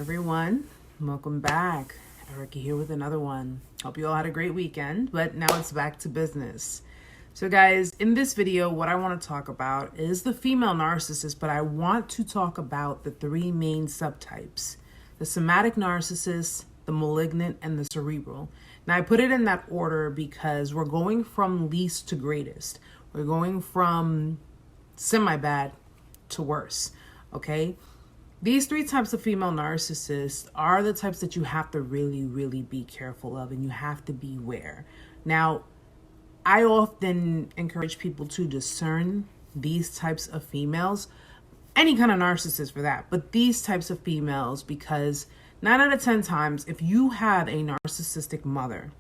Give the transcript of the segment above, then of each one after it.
everyone, welcome back. Erica here with another one. Hope you all had a great weekend, but now it's back to business. So guys, in this video, what I want to talk about is the female narcissist, but I want to talk about the three main subtypes: the somatic narcissist, the malignant, and the cerebral. Now I put it in that order because we're going from least to greatest. We're going from semi-bad to worse, okay? These three types of female narcissists are the types that you have to really be careful of, and you have to beware. Now, I often encourage people to discern these types of females, any kind of narcissist for that, but these types of females, because 9 out of 10 times, if you have a narcissistic mother,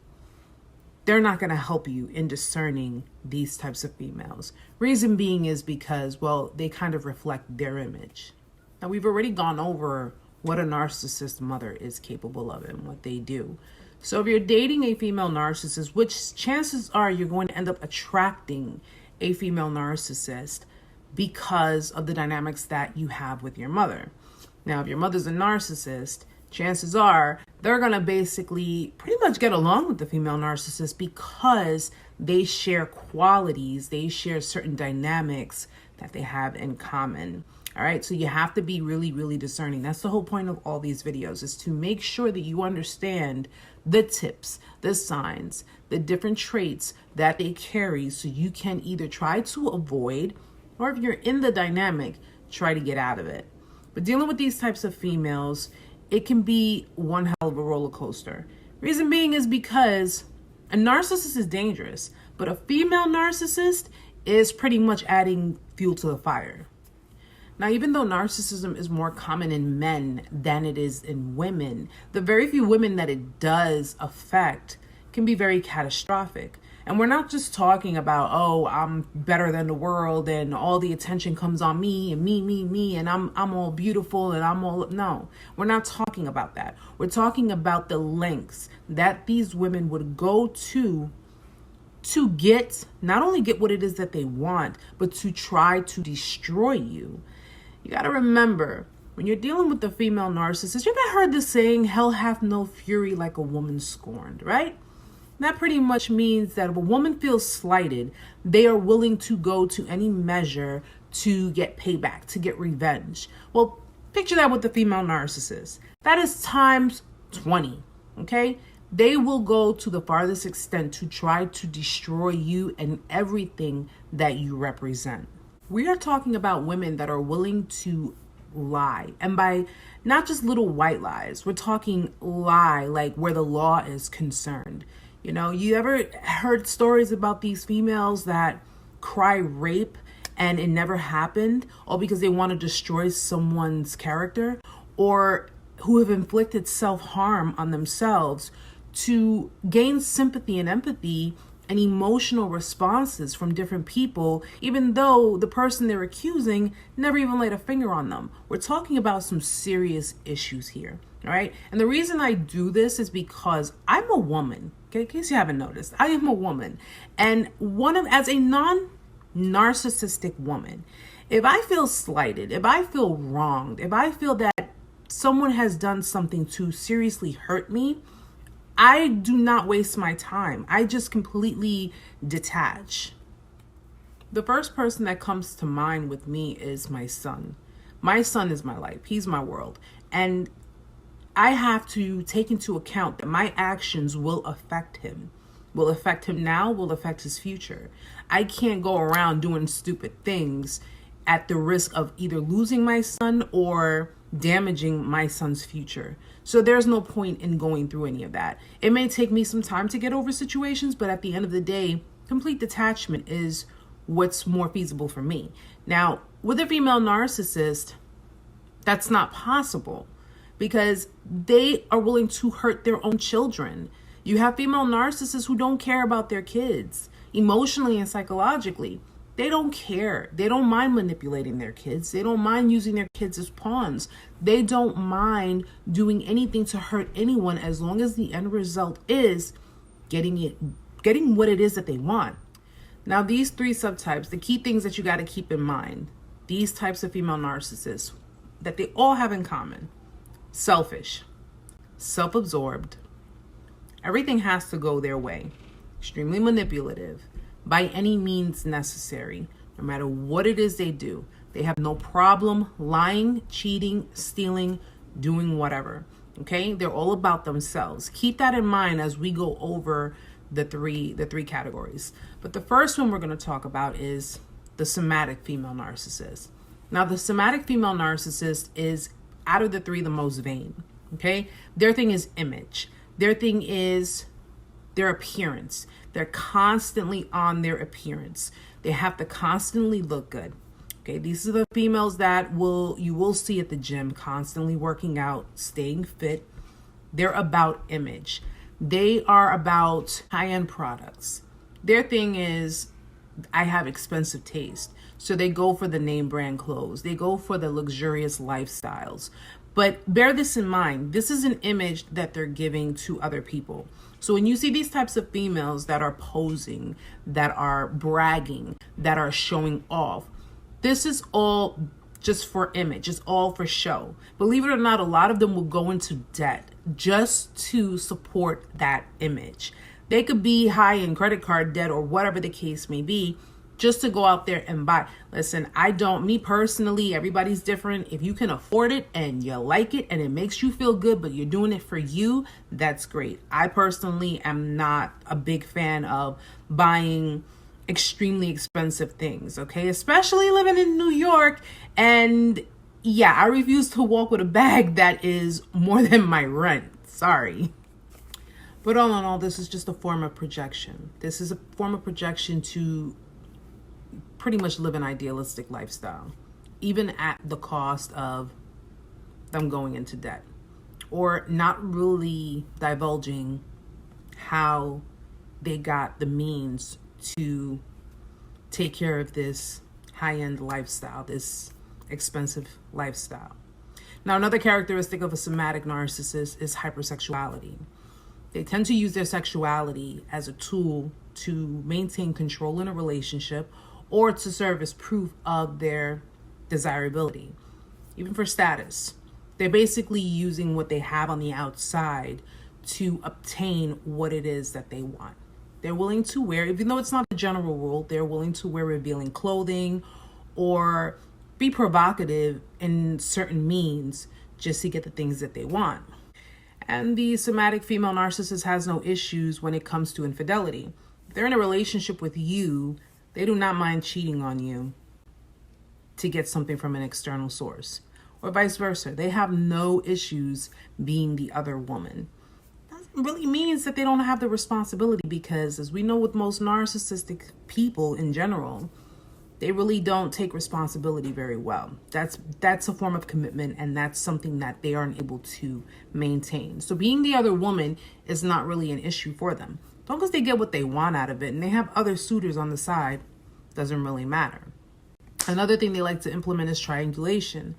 they're not going to help you in discerning these types of females. Reason being is because, well, they kind of reflect their image. Now, we've already gone over what a narcissist mother is capable of and what they do. So if you're dating a female narcissist, which chances are you're going to end up attracting a female narcissist because of the dynamics that you have with your mother. Now, if your mother's a narcissist, chances are they're going to basically pretty much get along with the female narcissist because they share qualities, they share certain dynamics that they have in common. All right, so you have to be really discerning. That's the whole point of all these videos, is to make sure that you understand the tips, the signs, the different traits that they carry, so you can either try to avoid, or if you're in the dynamic, try to get out of it. But dealing with these types of females, it can be one hell of a roller coaster. Reason being is because a narcissist is dangerous, but a female narcissist is pretty much adding fuel to the fire. Now, even though narcissism is more common in men than it is in women, the very few women that it does affect can be very catastrophic. And we're not just talking about, oh, I'm better than the world and all the attention comes on me and me, and I'm all beautiful and I'm all, no, we're not talking about that. We're talking about the lengths that these women would go to get, not only get what it is that they want, but to try to destroy you. You got to remember, when you're dealing with the female narcissist, you ever heard the saying, hell hath no fury like a woman scorned, right? That pretty much means that if a woman feels slighted, they are willing to go to any measure to get payback, to get revenge. Well, picture that with the female narcissist. That is times 20, okay? They will go to the farthest extent to try to destroy you and everything that you represent. We are talking about women that are willing to lie. And by not just little white lies, we're talking lie like where the law is concerned. You know, you ever heard stories about these females that cry rape and it never happened, all because they want to destroy someone's character, or who have inflicted self-harm on themselves to gain sympathy and empathy and emotional responses from different people, even though the person they're accusing never even laid a finger on them. We're talking about some serious issues here, all right? And the reason I do this is because I'm a woman, okay? In case you haven't noticed, I am a woman. And as a non-narcissistic woman, if I feel slighted, if I feel wronged, if I feel that someone has done something to seriously hurt me, I do not waste my time. I just completely detach. The first person that comes to mind with me is my son. My son is my life. He's my world. And I have to take into account that my actions will affect him. Will affect him now, will affect his future. I can't go around doing stupid things at the risk of either losing my son or damaging my son's future. So there's no point in going through any of that. It may take me some time to get over situations, but at the end of the day, complete detachment is what's more feasible for me. Now, with a female narcissist, that's not possible because they are willing to hurt their own children. You have female narcissists who don't care about their kids emotionally and psychologically. They don't care. They don't mind manipulating their kids. They don't mind using their kids as pawns. They don't mind doing anything to hurt anyone as long as the end result is getting what it is that they want. Now, these three subtypes, the key things that you got to keep in mind, these types of female narcissists, that they all have in common. selfish, self-absorbed. Everything has to go their way. Extremely manipulative by any means necessary. No matter what it is they do, they have no problem lying, cheating, stealing, doing whatever. Okay? They're all about themselves. Keep that in mind as we go over the three categories. But the first one we're going to talk about is the somatic female narcissist. Now, the somatic female narcissist is, out of the three, the most vain. Okay? Their thing is image. Their thing is their appearance. They're constantly on their appearance. They have to constantly look good. Okay, these are the females that you will see at the gym, constantly working out, staying fit. They're about image. They are about high-end products. Their thing is, I have expensive taste. So they go for the name brand clothes. They go for the luxurious lifestyles. But bear this in mind, this is an image that they're giving to other people. So when you see these types of females that are posing, that are bragging, that are showing off, this is all just for image. It's all for show. Believe it or not, a lot of them will go into debt just to support that image. They could be high in credit card debt or whatever the case may be, just to go out there and buy. Listen, me personally, everybody's different. If you can afford it and you like it and it makes you feel good, but you're doing it for you, that's great. I personally am not a big fan of buying extremely expensive things, okay? Especially living in New York. And yeah, I refuse to walk with a bag that is more than my rent. Sorry. But all in all, this is just a form of projection. This is a form of projection to pretty much live an idealistic lifestyle, even at the cost of them going into debt or not really divulging how they got the means to take care of this high-end lifestyle, this expensive lifestyle. Now, another characteristic of a somatic narcissist is hypersexuality. They tend to use their sexuality as a tool to maintain control in a relationship or to serve as proof of their desirability, even for status. They're basically using what they have on the outside to obtain what it is that they want. They're willing to wear, even though it's not a general rule, they're willing to wear revealing clothing or be provocative in certain means just to get the things that they want. And the somatic female narcissist has no issues when it comes to infidelity. If they're in a relationship with you, they do not mind cheating on you to get something from an external source, or vice versa. They have no issues being the other woman. That really means that they don't have the responsibility, because as we know with most narcissistic people in general, they really don't take responsibility very well. That's a form of commitment, and that's something that they aren't able to maintain. So being the other woman is not really an issue for them. As long as they get what they want out of it and they have other suitors on the side, doesn't really matter. Another thing they like to implement is triangulation.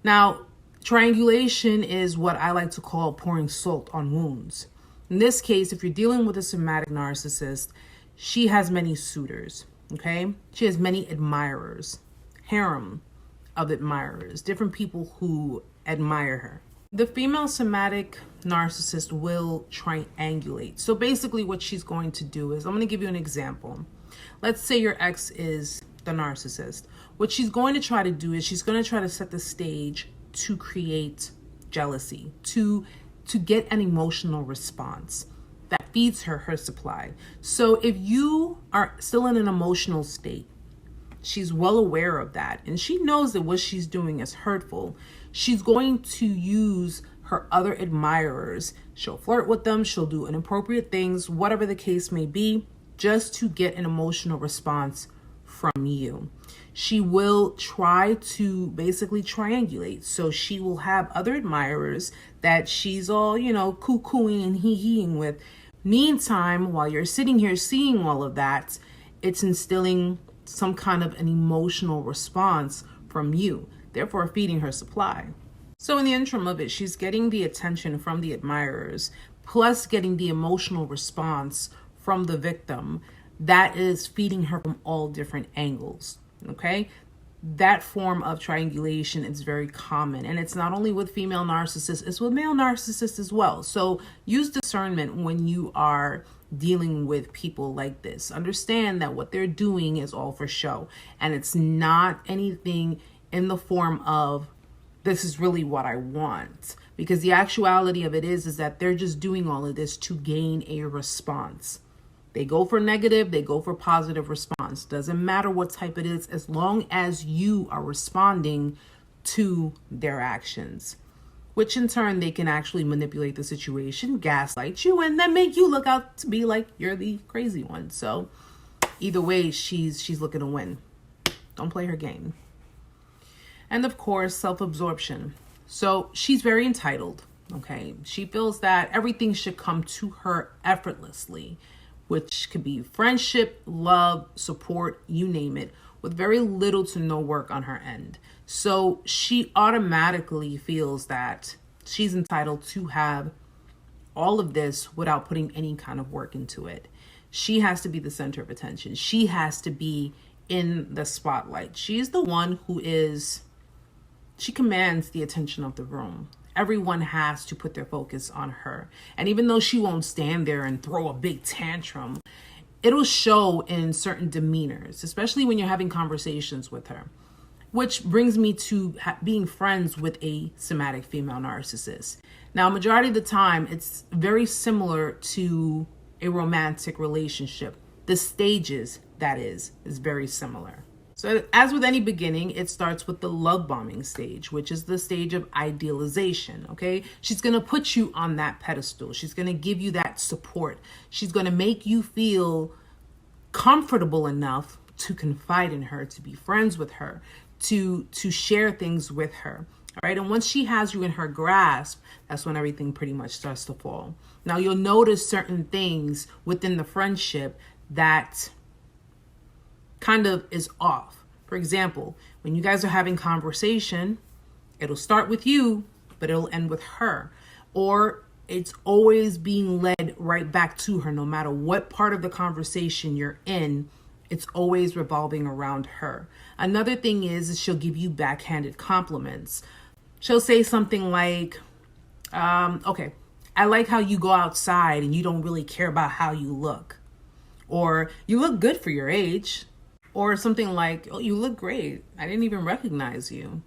Now, triangulation is what I like to call pouring salt on wounds. In this case, if you're dealing with a somatic narcissist, she has many suitors, okay? She has many admirers, harem of admirers, different people who admire her. The female somatic narcissist will triangulate. So basically what she's going to do is, I'm going to give you an example. Let's say your ex is the narcissist. What she's going to try to do is she's going to try to set the stage to create jealousy, to get an emotional response that feeds her supply. So if you are still in an emotional state, she's well aware of that, and she knows that what she's doing is hurtful. She's going to use her other admirers. She'll flirt with them. She'll do inappropriate things, whatever the case may be, just to get an emotional response from you. She will try to basically triangulate. So she will have other admirers that she's all, cuckooing and hee-heeing with. Meantime, while you're sitting here seeing all of that, it's instilling some kind of an emotional response from you, therefore feeding her supply. So in the interim of it, she's getting the attention from the admirers, plus getting the emotional response from the victim that is feeding her from all different angles, okay? that form of triangulation is very common. And it's not only with female narcissists, it's with male narcissists as well. So use discernment when you are dealing with people like this. Understand that what they're doing is all for show. And it's not anything in the form of, this is really what I want. Because the actuality of it is that they're just doing all of this to gain a response. They go for negative, they go for positive response. Doesn't matter what type it is, as long as you are responding to their actions, which in turn they can actually manipulate the situation, gaslight you, and then make you look out to be like you're the crazy one. So either way, she's looking to win. Don't play her game. And of course, self-absorption. So she's very entitled, okay? She feels that everything should come to her effortlessly, which could be friendship, love, support, you name it, with very little to no work on her end. So she automatically feels that she's entitled to have all of this without putting any kind of work into it. She has to be the center of attention. She has to be in the spotlight. She's the one who she commands the attention of the room. Everyone has to put their focus on her. And even though she won't stand there and throw a big tantrum, it'll show in certain demeanors, especially when you're having conversations with her. Which brings me to being friends with a somatic female narcissist. Now, majority of the time, it's very similar to a romantic relationship. The stages, that is very similar. So as with any beginning, it starts with the love bombing stage, which is the stage of idealization, okay? She's going to put you on that pedestal. She's going to give you that support. She's going to make you feel comfortable enough to confide in her, to be friends with her, to share things with her, all right? And once she has you in her grasp, that's when everything pretty much starts to fall. Now, you'll notice certain things within the friendship that kind of is off. For example, when you guys are having conversation, it'll start with you, but it'll end with her. Or it's always being led right back to her. No matter what part of the conversation you're in, it's always revolving around her. Another thing is she'll give you backhanded compliments. She'll say something like, okay, I like how you go outside and you don't really care about how you look. Or you look good for your age. Or something like, oh, you look great. I didn't even recognize you.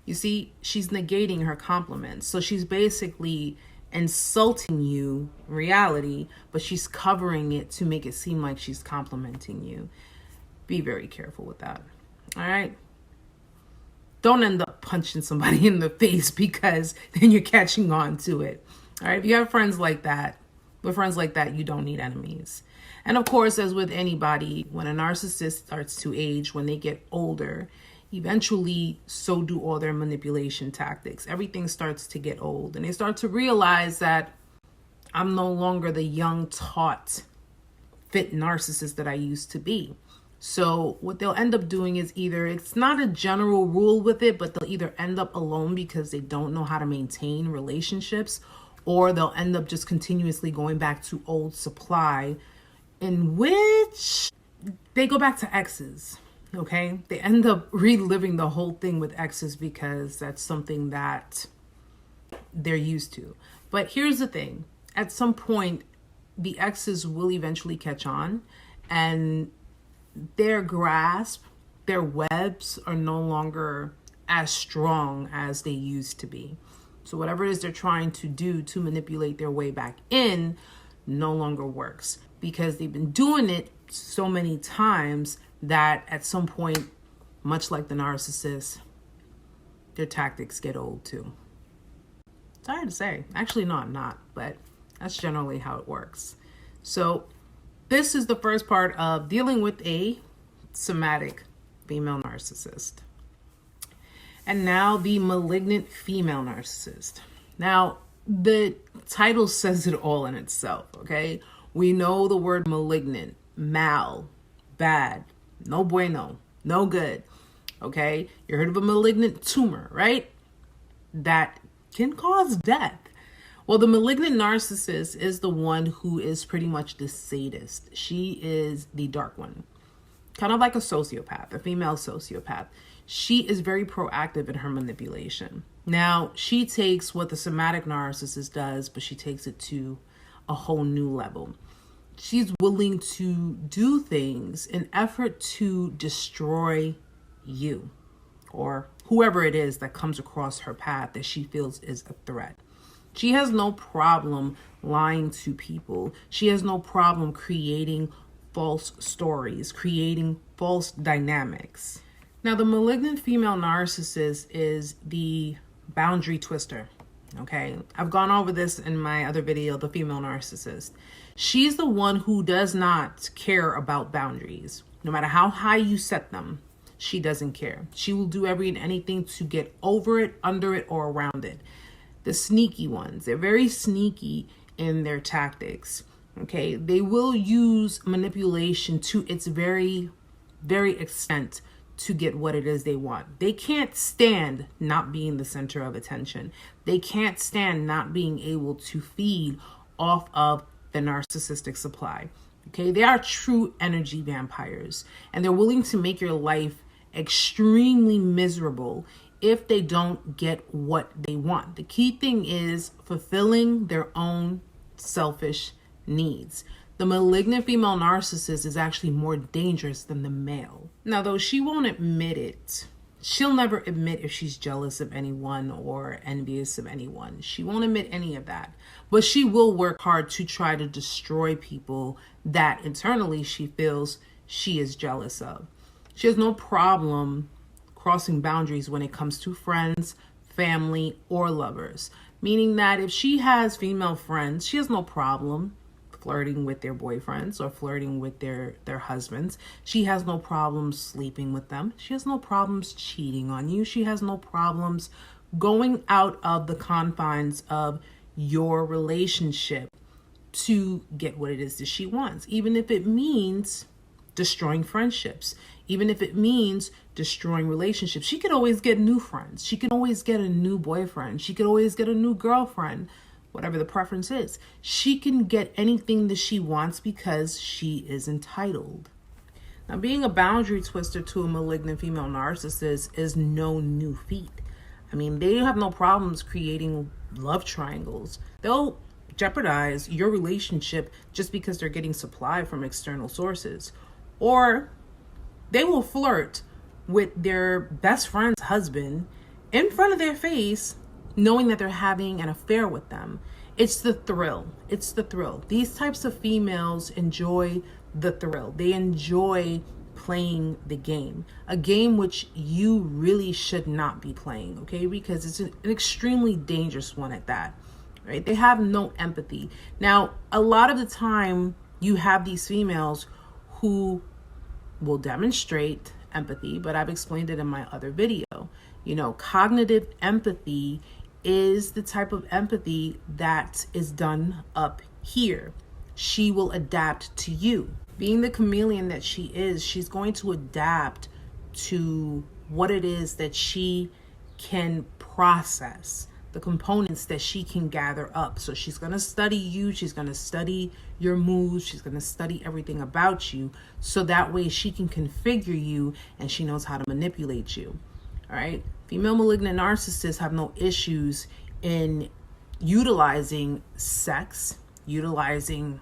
You see, she's negating her compliments. So she's basically insulting you in reality, but she's covering it to make it seem like she's complimenting you. Be very careful with that. All right? Don't end up punching somebody in the face because then you're catching on to it. All right? If you have friends like that, with friends like that, you don't need enemies. And of course, as with anybody, when a narcissist starts to age, when they get older, eventually so do all their manipulation tactics. Everything starts to get old and they start to realize that I'm no longer the young, taut, fit narcissist that I used to be. So what they'll end up doing is either, it's not a general rule with it, but they'll either end up alone because they don't know how to maintain relationships, or they'll end up just continuously going back to old supply, in which they go back to exes, okay? They end up reliving the whole thing with exes because that's something that they're used to. But here's the thing. At some point, the exes will eventually catch on and their grasp, their webs are no longer as strong as they used to be. So whatever it is they're trying to do to manipulate their way back in no longer works, because they've been doing it so many times that at some point, much like the narcissist, their tactics get old too. It's hard to say. Actually, no, I'm not, but that's generally how it works. So this is the first part of dealing with a somatic female narcissist. And now the malignant female narcissist. Now, the title says it all in itself, okay? We know the word malignant, mal, bad, no bueno, no good, okay? You heard of a malignant tumor, right? That can cause death. Well, the malignant narcissist is the one who is pretty much the sadist. She is the dark one. kind of like a sociopath, a female sociopath. She is very proactive in her manipulation. Now, she takes what the somatic narcissist does, but she takes it to a whole new level. She's willing to do things in effort to destroy you or whoever it is that comes across her path that she feels is a threat. She has no problem lying to people. She has no problem creating false stories, creating false dynamics. Now, the malignant female narcissist is the boundary twister. Okay, I've gone over this in my other video, the female narcissist. She's the one who does not care about boundaries. No matter how high you set them, she doesn't care. She will do every and anything to get over it, under it, or around it. The sneaky ones, they're very sneaky in their tactics. Okay, they will use manipulation to its very, very extent to get what it is they want. They can't stand not being the center of attention. They can't stand not being able to feed off of the narcissistic supply. Okay, they are true energy vampires, and they're willing to make your life extremely miserable if they don't get what they want. The key thing is fulfilling their own selfish needs. The malignant female narcissist is actually more dangerous than the male. Now, though she won't admit it, she'll never admit if she's jealous of anyone or envious of anyone. She won't admit any of that. But she will work hard to try to destroy people that internally she feels she is jealous of. She has no problem crossing boundaries when it comes to friends, family, or lovers. Meaning that if she has female friends, she has no problem flirting with their boyfriends or flirting with their husbands. She has no problems sleeping with them. She has no problems cheating on you. She has no problems going out of the confines of your relationship to get what it is that she wants, even if it means destroying friendships, even if it means destroying relationships. She could always get new friends. She could always get a new boyfriend. She could always get a new girlfriend. Whatever the preference is, she can get anything that she wants because she is entitled. Now, being a boundary twister to a malignant female narcissist is no new feat. I mean, they have no problems creating love triangles. They'll jeopardize your relationship just because they're getting supply from external sources. Or they will flirt with their best friend's husband in front of their face, knowing that they're having an affair with them. It's the thrill. It's the thrill. These types of females enjoy the thrill. They enjoy playing the game, a game which you really should not be playing, okay? Because it's an extremely dangerous one at that, right? They have no empathy. Now, a lot of the time you have these females who will demonstrate empathy, but I've explained it in my other video. You know, cognitive empathy is the type of empathy that is done up here. She will adapt to you. Being the chameleon that she is, she's going to adapt to what it is that she can process, the components that she can gather up. So she's going to study you. She's going to study your moves. She's going to study everything about you. So that way she can configure you and she knows how to manipulate you. All right. Female malignant narcissists have no issues in utilizing sex, utilizing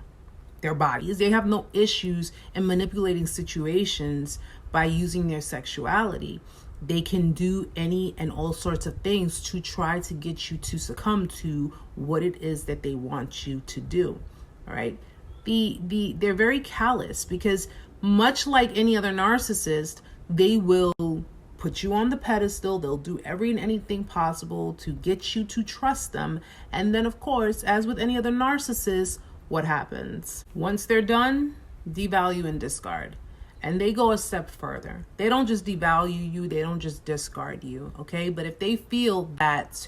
their bodies. They have no issues in manipulating situations by using their sexuality. They can do any and all sorts of things to try to get you to succumb to what it is that they want you to do. All right. They're very callous because much like any other narcissist, they will put you on the pedestal. They'll do every and anything possible to get you to trust them. And then, of course, as with any other narcissist, what happens? Once they're done, devalue and discard. And they go a step further. They don't just devalue you. They don't just discard you. Okay. But if they feel that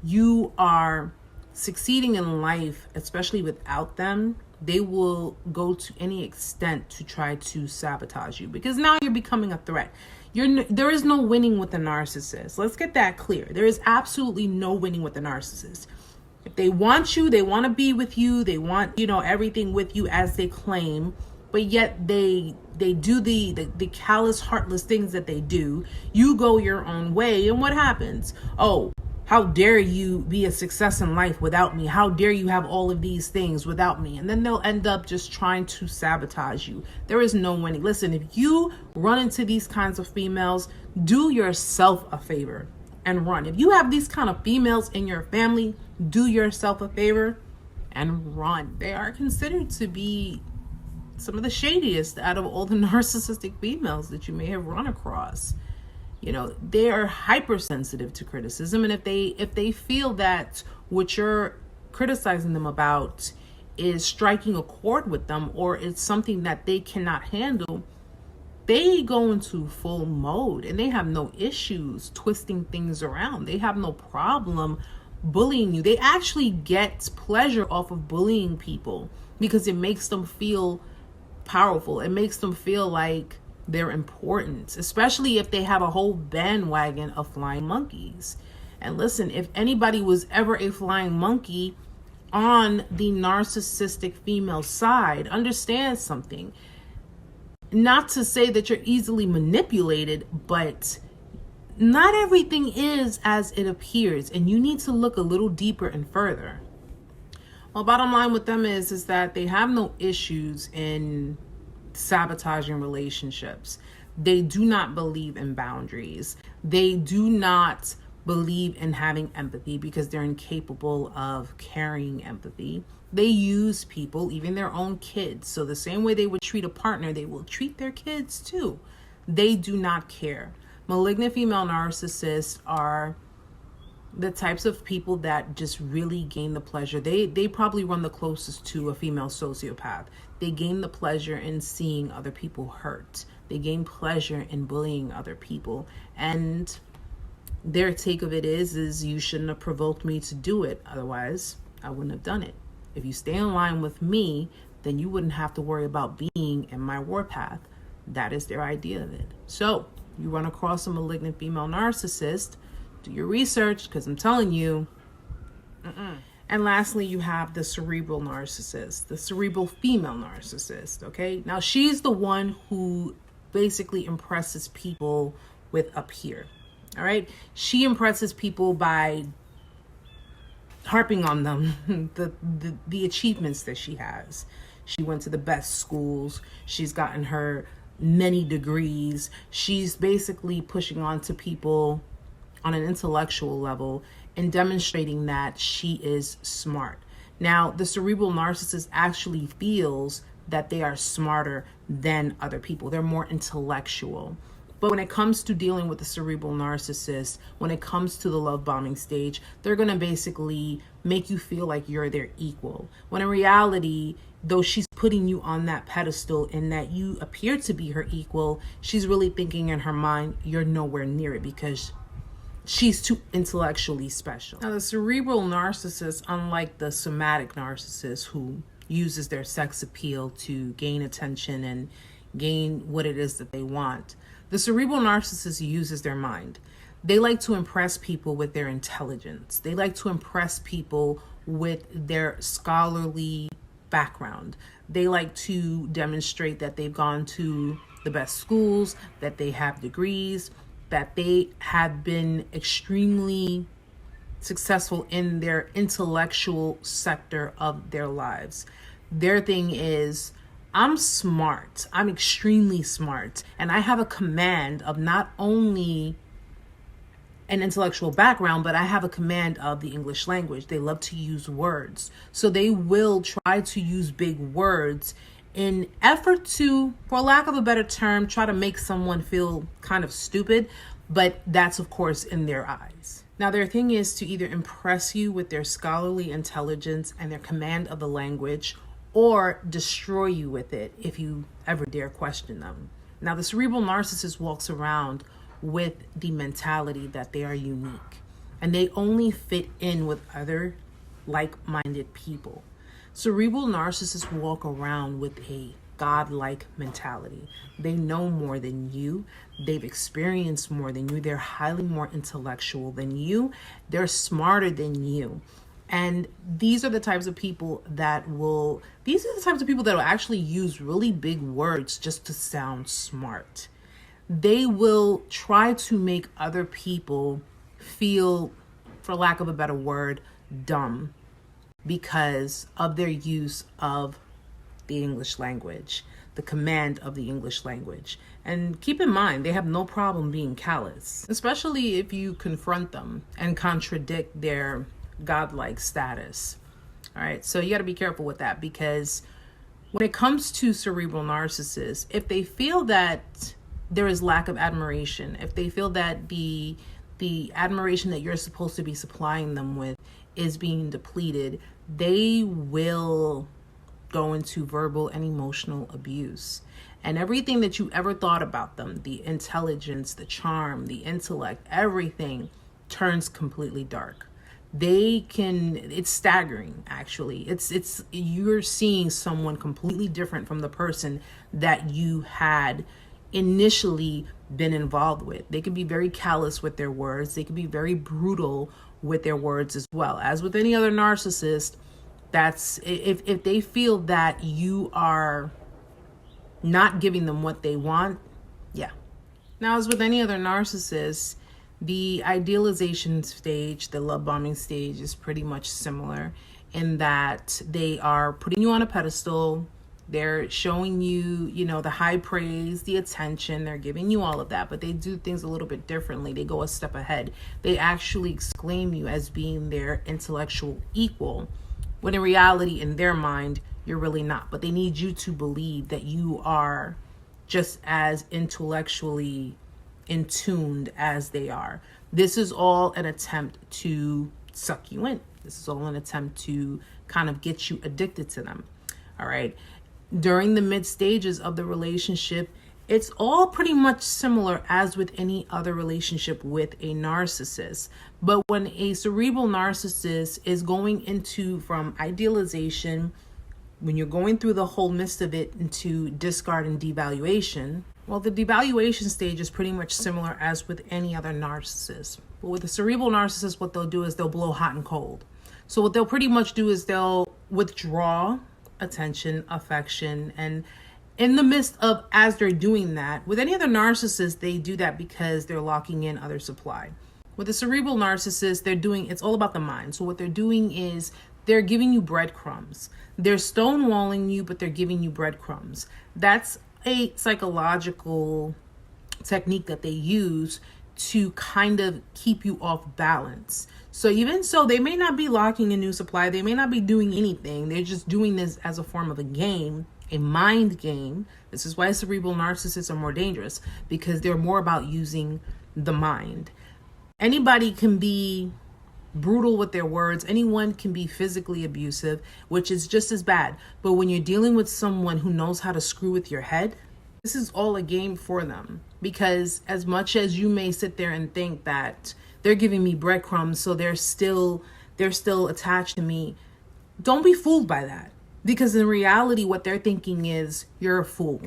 you are succeeding in life, especially without them, they will go to any extent to try to sabotage you because now you're becoming a threat. There is no winning with the narcissist. Let's get that clear. There is absolutely no winning with the narcissist. If they want you, they want to be with you, they want, everything with you as they claim, but yet they do the callous, heartless things that they do. You go your own way, and what happens? Oh, how dare you be a success in life without me? How dare you have all of these things without me? And then they'll end up just trying to sabotage you. There is no winning. Listen, if you run into these kinds of females, do yourself a favor and run. If you have these kind of females in your family, do yourself a favor and run. They are considered to be some of the shadiest out of all the narcissistic females that you may have run across. You know, they are hypersensitive to criticism, and if they feel that what you're criticizing them about is striking a chord with them, or it's something that they cannot handle, they go into full mode, and they have no issues twisting things around. They have no problem bullying you. They actually get pleasure off of bullying people because it makes them feel powerful. It makes them feel like they're important, especially if they have a whole bandwagon of flying monkeys. And listen, if anybody was ever a flying monkey on the narcissistic female side, understand something. Not to say that you're easily manipulated, but not everything is as it appears, and you need to look a little deeper and further. Well, bottom line with them is that they have no issues in sabotaging relationships. They do not believe in boundaries. They do not believe in having empathy because they're incapable of carrying empathy. They use people, even their own kids. So the same way they would treat a partner, they will treat their kids too. They do not care. Malignant female narcissists are the types of people that just really gain the pleasure. They probably run the closest to a female sociopath. They gain the pleasure in seeing other people hurt. They gain pleasure in bullying other people. And their take of it is you shouldn't have provoked me to do it. Otherwise, I wouldn't have done it. If you stay in line with me, then you wouldn't have to worry about being in my warpath. That is their idea of it. So you run across a malignant female narcissist, do your research, because I'm telling you. And lastly, you have the cerebral narcissist, the cerebral female narcissist, okay? Now, she's the one who basically impresses people with up here, all right? She impresses people by harping on them, the achievements that she has. She went to the best schools. She's gotten her many degrees. She's basically pushing on to people on an intellectual level and demonstrating that she is smart. Now, the cerebral narcissist actually feels that they are smarter than other people. They're more intellectual. But when it comes to dealing with the cerebral narcissist, when it comes to the love bombing stage, they're going to basically make you feel like you're their equal. When in reality, though she's putting you on that pedestal and that you appear to be her equal, she's really thinking in her mind, you're nowhere near it because she's too intellectually special. Now, the cerebral narcissist, unlike the somatic narcissist who uses their sex appeal to gain attention and gain what it is that they want, the cerebral narcissist uses their mind. They like to impress people with their intelligence. They like to impress people with their scholarly background. They like to demonstrate that they've gone to the best schools, that they have degrees, that they have been extremely successful in their intellectual sector of their lives. Their thing is, I'm smart. I'm extremely smart. And I have a command of not only an intellectual background, but I have a command of the English language. They love to use words. So they will try to use big words in effort to, for lack of a better term, try to make someone feel kind of stupid. But that's, of course, in their eyes. Now, their thing is to either impress you with their scholarly intelligence and their command of the language, or destroy you with it if you ever dare question them. Now, the cerebral narcissist walks around with the mentality that they are unique and they only fit in with other like-minded people. Cerebral narcissists walk around with a godlike mentality. They know more than you. They've experienced more than you. They're highly more intellectual than you. They're smarter than you. And these are the types of people that will actually use really big words just to sound smart. They will try to make other people feel, for lack of a better word, dumb because of their use of the English language, the command of the English language. And keep in mind, they have no problem being callous, especially if you confront them and contradict their godlike status. All right, so you got to be careful with that, because when it comes to cerebral narcissists, if they feel that there is lack of admiration, if they feel that the admiration that you're supposed to be supplying them with is being depleted, they will go into verbal and emotional abuse. And everything that you ever thought about them, the intelligence, the charm, the intellect, everything turns completely dark. It's staggering, actually. You're seeing someone completely different from the person that you had initially been involved with. They can be very callous with their words. They can be very brutal with their words as well. As with any other narcissist, that's if they feel that you are not giving them what they want, yeah. Now, as with any other narcissist, the idealization stage, the love bombing stage, is pretty much similar in that they are putting you on a pedestal. They're showing you, the high praise, the attention. They're giving you all of that, but they do things a little bit differently. They go a step ahead. They actually exclaim you as being their intellectual equal, when in reality, in their mind, you're really not. But they need you to believe that you are just as intellectually in tuned as they are. This is all an attempt to suck you in. This is all an attempt to kind of get you addicted to them. All right. During the mid stages of the relationship, it's all pretty much similar as with any other relationship with a narcissist. But when a cerebral narcissist is going into from idealization, when you're going through the whole midst of it, into discard and devaluation, well, the devaluation stage is pretty much similar as with any other narcissist. But with a cerebral narcissist, what they'll do is they'll blow hot and cold. So what they'll pretty much do is they'll withdraw attention, affection, and in the midst of, as they're doing that, with any other narcissist, they do that because they're locking in other supply. With a cerebral narcissist, it's all about the mind. So what they're doing is they're giving you breadcrumbs. They're stonewalling you, but they're giving you breadcrumbs. That's a psychological technique that they use to kind of keep you off balance. So even so, they may not be locking a new supply. They may not be doing anything. They're just doing this as a form of a game, a mind game. This is why cerebral narcissists are more dangerous, because they're more about using the mind. Anybody can be brutal with their words. Anyone can be physically abusive, which is just as bad. But when you're dealing with someone who knows how to screw with your head, this is all a game for them. Because as much as you may sit there and think that they're giving me breadcrumbs, so they're still attached to me, don't be fooled by that. Because in reality, what they're thinking is you're a fool.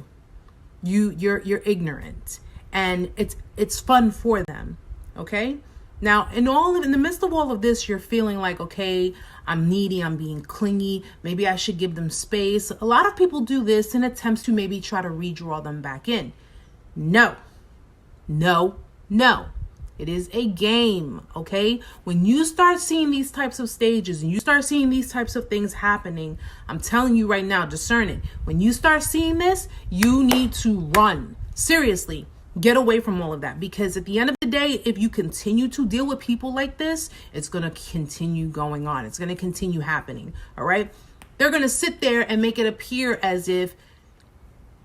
You're ignorant, and it's fun for them. Okay. Now, in the midst of all of this, you're feeling like, okay, I'm needy, I'm being clingy, maybe I should give them space. A lot of people do this in attempts to maybe try to redraw them back in. No. It is a game, okay? When you start seeing these types of stages and you start seeing these types of things happening, I'm telling you right now, discern it. When you start seeing this, you need to run. Seriously. Get away from all of that, because at the end of the day, if you continue to deal with people like this, it's going to continue going on. It's going to continue happening. All right. They're going to sit there and make it appear as if,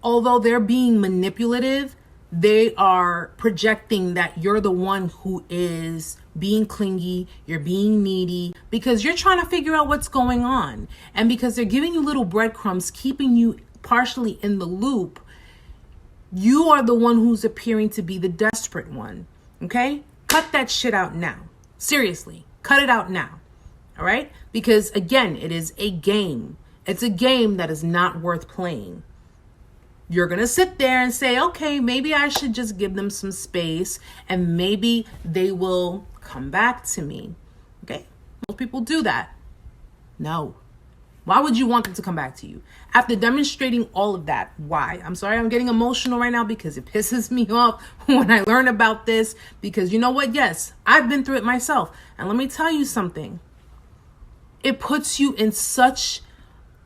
although they're being manipulative, they are projecting that you're the one who is being clingy, you're being needy, because you're trying to figure out what's going on. And because they're giving you little breadcrumbs, keeping you partially in the loop, you are the one who's appearing to be the desperate one. Okay? Cut that shit out now. Seriously, cut it out now. All right? Because again, it is a game. It's a game that is not worth playing. You're going to sit there and say, okay, maybe I should just give them some space and maybe they will come back to me. Okay? Most people do that. No. Why would you want them to come back to you? After demonstrating all of that, why? I'm sorry, I'm getting emotional right now because it pisses me off when I learn about this. Because you know what? Yes, I've been through it myself. And let me tell you something. It puts you in such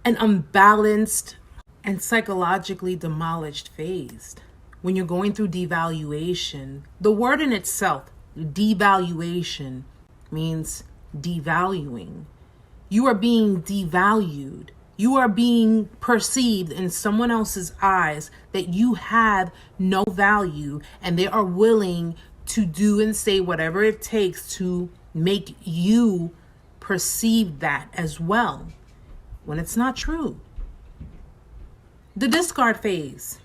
an unbalanced and psychologically demolished phase. When you're going through devaluation, the word in itself, devaluation, means devaluing. You are being devalued. You are being perceived in someone else's eyes that you have no value, and they are willing to do and say whatever it takes to make you perceive that as well, when it's not true. The discard phase.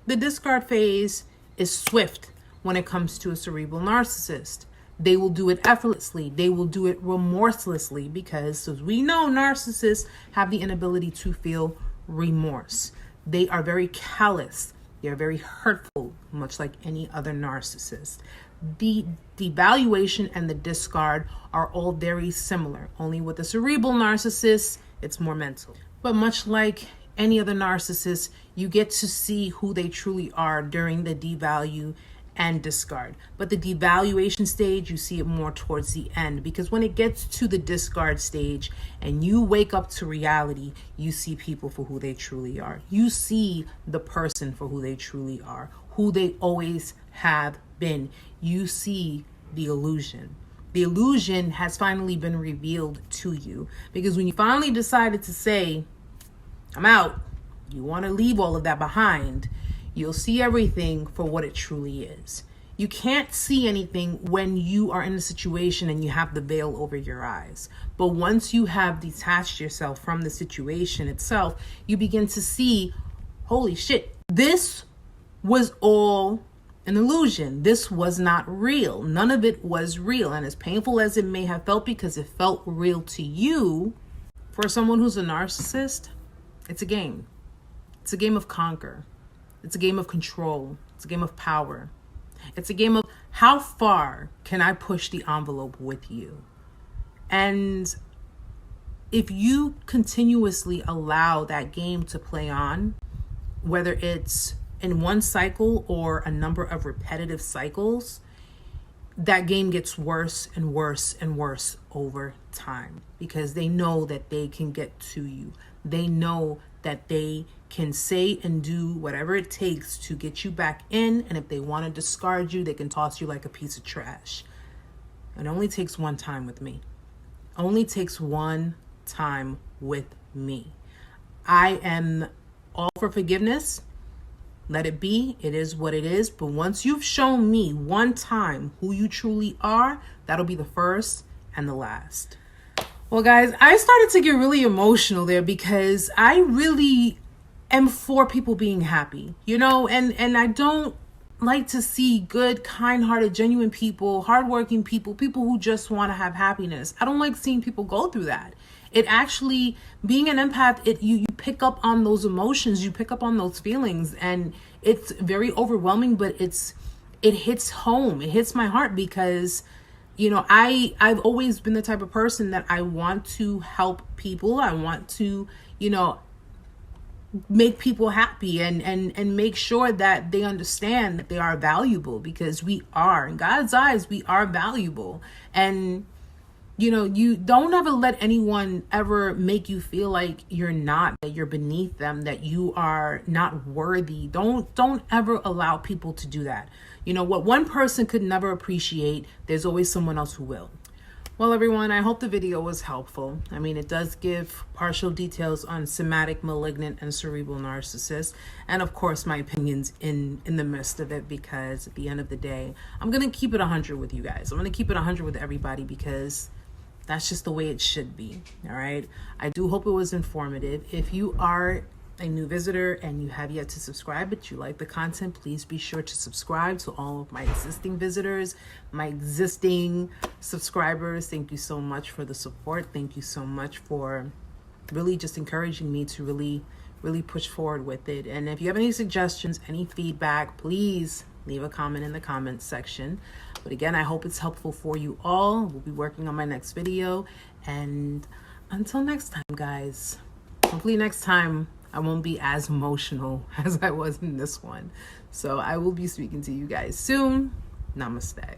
The discard phase is swift when it comes to a cerebral narcissist. They will do it effortlessly. They will do it remorselessly because, as we know, narcissists have the inability to feel remorse. They are very callous. They are very hurtful, much like any other narcissist. The devaluation and the discard are all very similar. Only with the cerebral narcissist, it's more mental. But much like any other narcissist, you get to see who they truly are during the devalue and discard. But the devaluation stage, you see it more towards the end, because when it gets to the discard stage and you wake up to reality, you see people for who they truly are. You see the person for who they truly are, who they always have been. You see the illusion. The illusion has finally been revealed to you, because when you finally decided to say, I'm out, you want to leave all of that behind, you'll see everything for what it truly is. You can't see anything when you are in a situation and you have the veil over your eyes. But once you have detached yourself from the situation itself, you begin to see, holy shit, this was all an illusion. This was not real. None of it was real. And as painful as it may have felt, because it felt real to you, for someone who's a narcissist, it's a game. It's a game of conquer. It's a game of control. It's a game of power. It's a game of how far can I push the envelope with you? And if you continuously allow that game to play on, whether it's in one cycle or a number of repetitive cycles, that game gets worse and worse and worse over time, because they know that they can get to you. They know that they can say and do whatever it takes to get you back in. And if they want to discard you, they can toss you like a piece of trash. It only takes one time with me. Only takes one time with me. I am all for forgiveness. Let it be. It is what it is. But once you've shown me one time who you truly are, that'll be the first and the last. Well, guys, I started to get really emotional there, because I really am for people being happy, you know, and I don't like to see good, kind-hearted, genuine people, hardworking people, people who just want to have happiness. I don't like seeing people go through that. It actually, being an empath, you pick up on those emotions, you pick up on those feelings, and it's very overwhelming, but it hits home. It hits my heart, because you know, I've always been the type of person that I want to help people. I want to, you know, make people happy and make sure that they understand that they are valuable, because we are, in God's eyes, we are valuable. And, you know, you don't ever let anyone ever make you feel like you're not, that you're beneath them, that you are not worthy. Don't ever allow people to do that. You know, what one person could never appreciate, there's always someone else who will. Well, everyone, I hope the video was helpful. I mean, it does give partial details on somatic, malignant, and cerebral narcissists. And of course, my opinions in the midst of it, because at the end of the day, I'm going to keep it 100 with you guys. I'm going to keep it 100 with everybody, because that's just the way it should be. All right. I do hope it was informative. If you are a new visitor and you have yet to subscribe, but you like the content, please be sure to subscribe. To all of my existing visitors, my existing subscribers, thank you so much for the support. Thank you so much for really just encouraging me to really push forward with it. And if you have any suggestions, any feedback, please leave a comment in the comments section. But again, I hope it's helpful for you all. We'll be working on my next video, and until next time, guys. Hopefully next time I won't be as emotional as I was in this one. So I will be speaking to you guys soon. Namaste.